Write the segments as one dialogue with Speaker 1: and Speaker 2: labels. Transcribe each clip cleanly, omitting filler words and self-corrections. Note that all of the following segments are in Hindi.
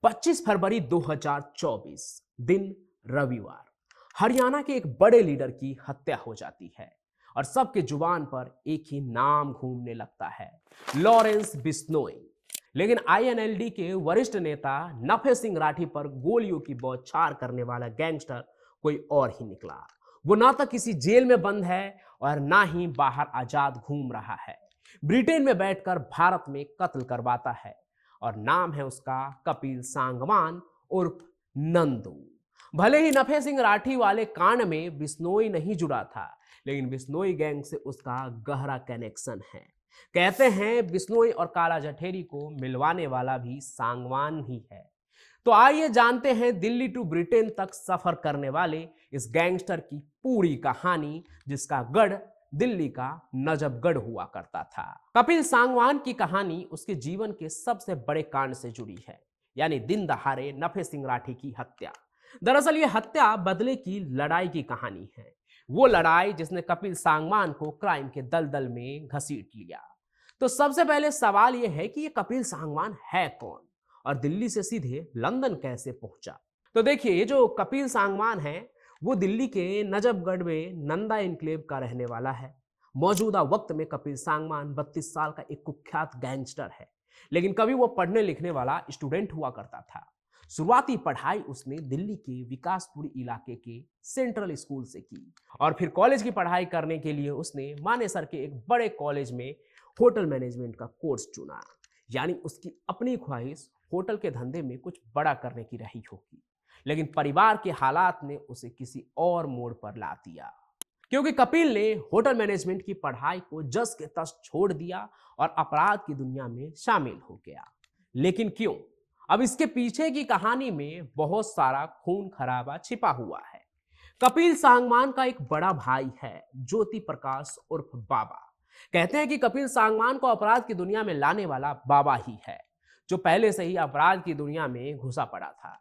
Speaker 1: 25 फरवरी 2024 दिन रविवार। हरियाणा के एक बड़े लीडर की हत्या हो जाती है और सबके जुबान पर एक ही नाम घूमने लगता है, लॉरेंस बिश्नोई। लेकिन आईएनएलडी के वरिष्ठ नेता नफे सिंह राठी पर गोलियों की बौछार करने वाला गैंगस्टर कोई और ही निकला। वो ना तो किसी जेल में बंद है और ना ही बाहर आजाद घूम रहा है। ब्रिटेन में बैठकर भारत में कत्ल करवाता है और नाम है उसका कपिल सांगवान उर्फ नंदू। भले ही नफे सिंह राठी वाले कांड में बिश्नोई नहीं जुड़ा था, लेकिन बिश्नोई गैंग से उसका गहरा कनेक्शन है। कहते हैं बिश्नोई और काला जठेरी को मिलवाने वाला भी सांगवान ही है। तो आइए जानते हैं दिल्ली टू ब्रिटेन तक सफर करने वाले इस गैंगस्टर की पूरी कहानी, जिसका गढ़ दिल्ली का नजफगढ़ हुआ करता था। कपिल सांगवान की कहानी उसके जीवन के सबसे बड़े कांड से जुड़ी है, यानी दिन दहाड़े नफे सिंह राठी की हत्या। दरअसल यह हत्या बदले की लड़ाई की कहानी है, वो लड़ाई जिसने कपिल सांगवान को क्राइम के दलदल में घसीट लिया। तो सबसे पहले सवाल यह है कि ये कपिल सांगवान है कौन और दिल्ली से सीधे लंदन कैसे पहुंचा। तो देखिए, ये जो कपिल सांगवान है वो दिल्ली के नजफगढ़ में नंदा इनक्लेव का रहने वाला है। मौजूदा वक्त में कपिल सांगवान 32 साल का एक कुख्यात गैंगस्टर है, लेकिन कभी वो पढ़ने लिखने वाला स्टूडेंट हुआ करता था। शुरुआती पढ़ाई उसने दिल्ली के विकासपुरी इलाके के सेंट्रल स्कूल से की और फिर कॉलेज की पढ़ाई करने के लिए उसने मानेसर के एक बड़े कॉलेज में होटल मैनेजमेंट का कोर्स चुना। यानी उसकी अपनी ख्वाहिश होटल के धंधे में कुछ बड़ा करने की रही होगी, लेकिन परिवार के हालात ने उसे किसी और मोड़ पर ला दिया, क्योंकि कपिल ने होटल मैनेजमेंट की पढ़ाई को जस के तस छोड़ दिया और अपराध की दुनिया में शामिल हो गया। लेकिन क्यों? अब इसके पीछे की कहानी में बहुत सारा खून खराबा छिपा हुआ है। कपिल सांगवान का एक बड़ा भाई है, ज्योति प्रकाश उर्फ बाबा। कहते हैं कि कपिल सांगवान को अपराध की दुनिया में लाने वाला बाबा ही है, जो पहले से ही अपराध की दुनिया में घुसा पड़ा था।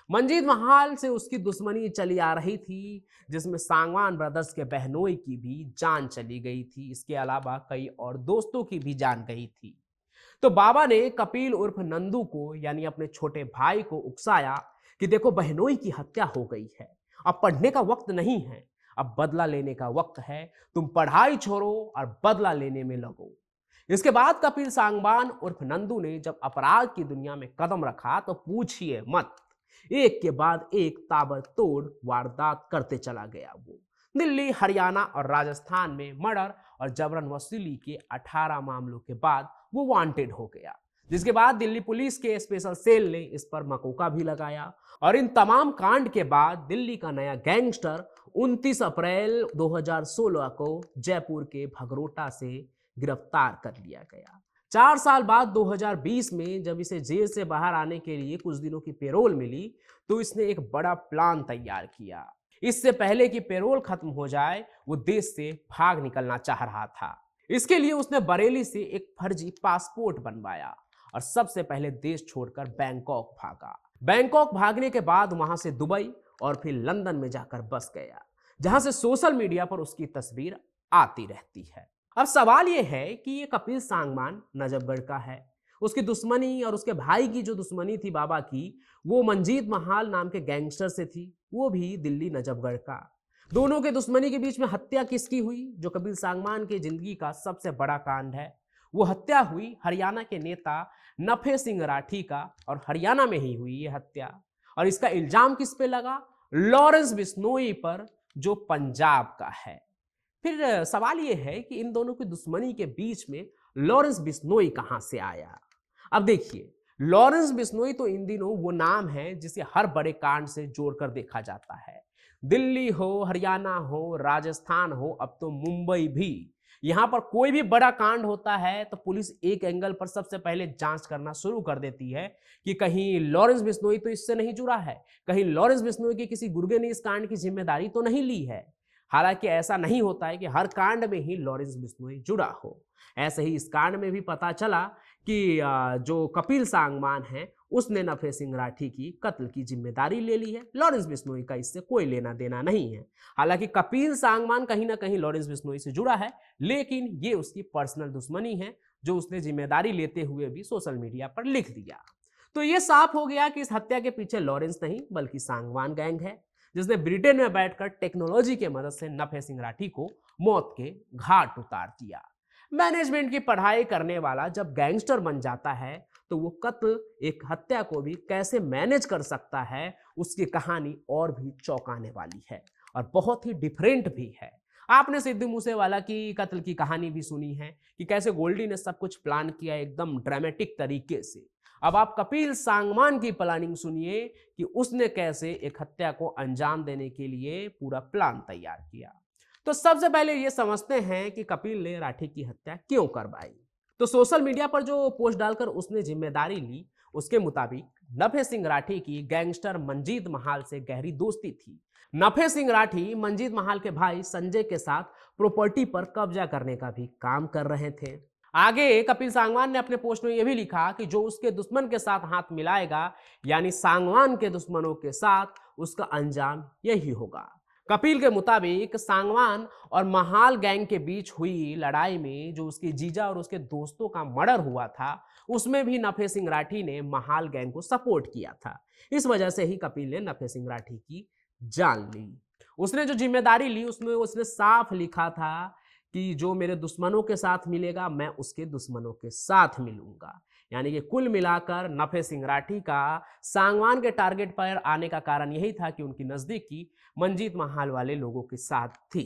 Speaker 1: मंजीत महाल से उसकी दुश्मनी चली आ रही थी, जिसमें सांगवान ब्रदर्स के बहनोई की भी जान चली गई थी। इसके अलावा कई और दोस्तों की भी जान गई थी। तो बाबा ने कपिल उर्फ नंदू को, यानी अपने छोटे भाई को उकसाया कि देखो, बहनोई की हत्या हो गई है, अब पढ़ने का वक्त नहीं है, अब बदला लेने का वक्त है, तुम पढ़ाई छोड़ो और बदला लेने में लगो। इसके बाद कपिल सांगवान उर्फ नंदू ने जब अपराध की दुनिया में कदम रखा तो पूछिए मत, एक के बाद एक ताबड़तोड़ वारदात करते चला गया। वो दिल्ली, हरियाणा और राजस्थान में मर्डर और जबरन वसूली के 18 मामलों के बाद वो वांटेड हो गया, जिसके बाद दिल्ली पुलिस के स्पेशल सेल ने इस पर मकोका भी लगाया। और इन तमाम कांड के बाद दिल्ली का नया गैंगस्टर 29 अप्रैल 2016 को जयपुर के भगरोटा से गिरफ्तार कर लिया गया। 4 साल बाद 2020 में जब इसे जेल से बाहर आने के लिए कुछ दिनों की पेरोल मिली, तो इसने एक बड़ा प्लान तैयार किया। इससे पहले कि पेरोल खत्म हो जाए, वो देश से भाग निकलना चाह रहा था। इसके लिए उसने बरेली से एक फर्जी पासपोर्ट बनवाया और सबसे पहले देश छोड़कर बैंकॉक भागा। बैंकॉक भागने के बाद वहां से दुबई और फिर लंदन में जाकर बस गया, जहां से सोशल मीडिया पर उसकी तस्वीर आती रहती है। अब सवाल यह है कि ये कपिल सांगवान नजफगढ़ का है। उसकी दुश्मनी और उसके भाई की जो दुश्मनी थी बाबा की, वो मंजीत महाल नाम के गैंगस्टर से थी, वो भी दिल्ली नजफगढ़ का। दोनों के दुश्मनी के बीच में हत्या किसकी हुई, जो कपिल सांगवान की जिंदगी का सबसे बड़ा कांड है। वो हत्या हुई हरियाणा के नेता नफे सिंह राठी का, और हरियाणा में ही हुई ये हत्या। और इसका इल्जाम किस पे लगा? लॉरेंस बिश्नोई पर, जो पंजाब का है। फिर सवाल यह है कि इन दोनों की दुश्मनी के बीच में लॉरेंस बिश्नोई कहां से आया। अब देखिए, लॉरेंस बिश्नोई तो इन दिनों वो नाम है जिसे हर बड़े कांड से जोड़कर देखा जाता है। दिल्ली हो, हरियाणा हो, राजस्थान हो, अब तो मुंबई भी, यहां पर कोई भी बड़ा कांड होता है तो पुलिस एक एंगल पर सबसे पहले जांच करना शुरू कर देती है कि कहीं लॉरेंस बिश्नोई तो इससे नहीं जुड़ा है, कहीं लॉरेंस बिश्नोई के किसी गुर्गे ने इस कांड की जिम्मेदारी तो नहीं ली है। हालांकि ऐसा नहीं होता है कि हर कांड में ही लॉरेंस बिश्नोई जुड़ा हो। ऐसे ही इस कांड में भी पता चला कि जो कपिल सांगवान है उसने नफे सिंह राठी की कत्ल की जिम्मेदारी ले ली है। लॉरेंस बिश्नोई का इससे कोई लेना देना नहीं है। हालांकि कपिल सांगवान कहीं ना कहीं लॉरेंस बिश्नोई से जुड़ा है, लेकिन ये उसकी पर्सनल दुश्मनी है जो उसने जिम्मेदारी लेते हुए भी सोशल मीडिया पर लिख दिया। तो ये साफ हो गया कि इस हत्या के पीछे लॉरेंस नहीं बल्कि सांगवान गैंग है, जिसने ब्रिटेन में बैठकर टेक्नोलॉजी की मदद से नफे सिंह राठी को मौत के घाट उतार दिया। मैनेजमेंट की पढ़ाई करने वाला जब गैंगस्टर बन जाता है तो वो कत्ल, एक हत्या को भी कैसे मैनेज कर सकता है, उसकी कहानी और भी चौंकाने वाली है और बहुत ही डिफरेंट भी है। आपने सिद्धू मूसेवाला की कत्ल की कहानी भी सुनी है कि कैसे गोल्डी ने सब कुछ प्लान किया एकदम ड्रामेटिक तरीके से। अब आप कपिल सांगवान की प्लानिंग सुनिए कि उसने कैसे एक हत्या को अंजाम देने के लिए पूरा प्लान तैयार किया। तो सबसे पहले ये समझते हैं कि कपिल ने राठी की हत्या क्यों करवाई। तो सोशल मीडिया पर जो पोस्ट डालकर उसने जिम्मेदारी ली, उसके मुताबिक नफे सिंह राठी की गैंगस्टर मंजीत महाल से गहरी दोस्ती थी। नफे सिंह राठी मंजीत महाल के भाई संजय के साथ प्रॉपर्टी पर कब्जा करने का भी काम कर रहे थे। आगे कपिल सांगवान ने अपने पोस्ट में यह भी लिखा कि जो उसके दुश्मन के साथ हाथ मिलाएगा, यानी सांगवान के दुश्मनों के साथ, उसका अंजाम यही होगा। कपिल के मुताबिक सांगवान और महाल गैंग के बीच हुई लड़ाई में जो उसके जीजा और उसके दोस्तों का मर्डर हुआ था, उसमें भी नफे सिंह राठी ने महाल गैंग को सपोर्ट किया था। इस वजह से ही कपिल ने नफे सिंह राठी की जान ली। उसने जो जिम्मेदारी ली उसमें उसने साफ लिखा था कि जो मेरे दुश्मनों के साथ मिलेगा मैं उसके दुश्मनों के साथ मिलूंगा। यानी कि कुल मिलाकर नफे सिंह राठी का सांगवान के टारगेट पर आने का कारण यही था कि उनकी नजदीकी मंजीत महाल वाले लोगों के साथ थी।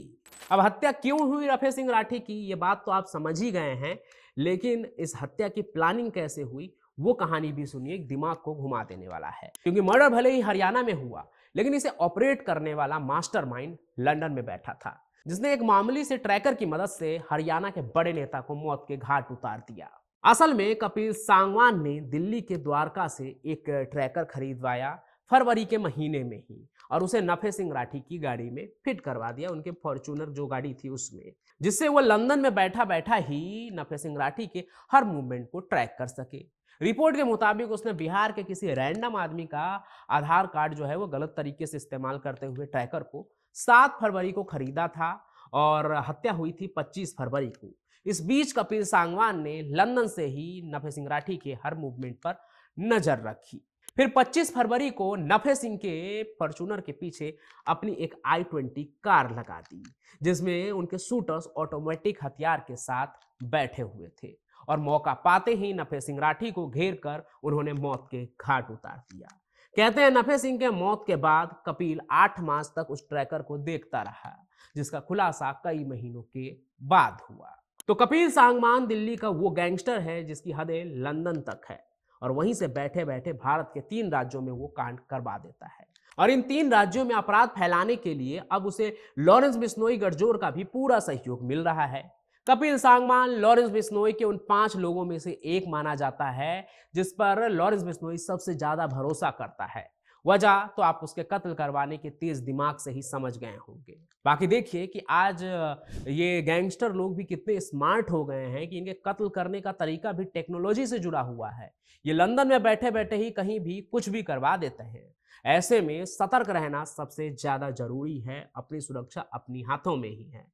Speaker 1: अब हत्या क्यों हुई नफे सिंह राठी की, ये बात तो आप समझ ही गए हैं, लेकिन इस हत्या की प्लानिंग कैसे हुई वो कहानी भी सुनिए, दिमाग को घुमा देने वाला है। क्योंकि मर्डर भले ही हरियाणा में हुआ, लेकिन इसे ऑपरेट करने वाला मास्टरमाइंड लंदन में बैठा था, जिसने एक मामूली से ट्रैकर की मदद से हरियाणा के बड़े नेता को मौत के घाट उतार दिया। असल में कपिल सांगवान ने दिल्ली के द्वारका से एक ट्रैकर खरीदवाया फरवरी के महीने में ही, और उसे नफे सिंह राठी की गाड़ी में फिट करवा दिया, उनके फॉर्च्यूनर जो गाड़ी थी उसमें, जिससे वो लंदन में बैठा बैठा ही नफे सिंह राठी के हर मूवमेंट को ट्रैक कर सके। रिपोर्ट के मुताबिक उसने बिहार के किसी रैंडम आदमी का आधार कार्ड जो है वो गलत तरीके से इस्तेमाल करते हुए ट्रैकर को 7 फरवरी को खरीदा था और हत्या हुई थी 25 फरवरी को। इस बीच कपिल सांगवान ने लंदन से ही नफे सिंह राठी के हर मूवमेंट पर नजर रखी। फिर 25 फरवरी को नफे सिंह के फॉर्च्यूनर के पीछे अपनी एक i20 कार लगा दी, जिसमें उनके शूटर्स ऑटोमेटिक हथियार के साथ बैठे हुए थे, और मौका पाते ही नफे सिंह राठी को घेर कर उन्होंने मौत के घाट उतार दिया। कहते हैं नफे सिंह के मौत के बाद कपिल 8 मास तक उस ट्रैकर को देखता रहा, जिसका खुलासा कई महीनों के बाद हुआ। तो कपिल सांगवान दिल्ली का वो गैंगस्टर है जिसकी हदें लंदन तक है, और वहीं से बैठे बैठे भारत के 3 राज्यों में वो कांड करवा देता है। और इन 3 राज्यों में अपराध फैलाने के लिए अब उसे लॉरेंस बिश्नोई गठजोड़ का भी पूरा सहयोग मिल रहा है। कपिल सांगवान लॉरेंस बिश्नोई के उन 5 लोगों में से एक माना जाता है जिस पर लॉरेंस बिश्नोई सबसे ज्यादा भरोसा करता है। वजह तो आप उसके कत्ल करवाने के तेज दिमाग से ही समझ गए होंगे। बाकी देखिए कि आज ये गैंगस्टर लोग भी कितने स्मार्ट हो गए हैं कि इनके कत्ल करने का तरीका भी टेक्नोलॉजी से जुड़ा हुआ है। ये लंदन में बैठे बैठे ही कहीं भी कुछ भी करवा देते हैं। ऐसे में सतर्क रहना सबसे ज्यादा जरूरी है। अपनी सुरक्षा अपनी हाथों में ही है।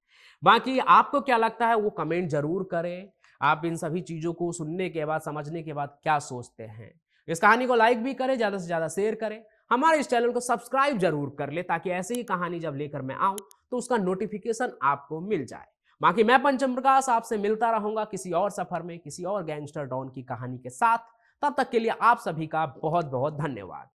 Speaker 1: बाकी आपको क्या लगता है वो कमेंट जरूर करें। आप इन सभी चीजों को सुनने के बाद, समझने के बाद क्या सोचते हैं। इस कहानी को लाइक भी करें, ज्यादा से ज्यादा शेयर करें, हमारे इस चैनल को सब्सक्राइब जरूर कर ले, ताकि ऐसे ही कहानी जब लेकर मैं आऊं तो उसका नोटिफिकेशन आपको मिल जाए। बाकी मैं पंचम प्रकाश आपसे मिलता रहूंगा किसी और सफर में, किसी और गैंगस्टर डॉन की कहानी के साथ। तब तक के लिए आप सभी का बहुत बहुत धन्यवाद।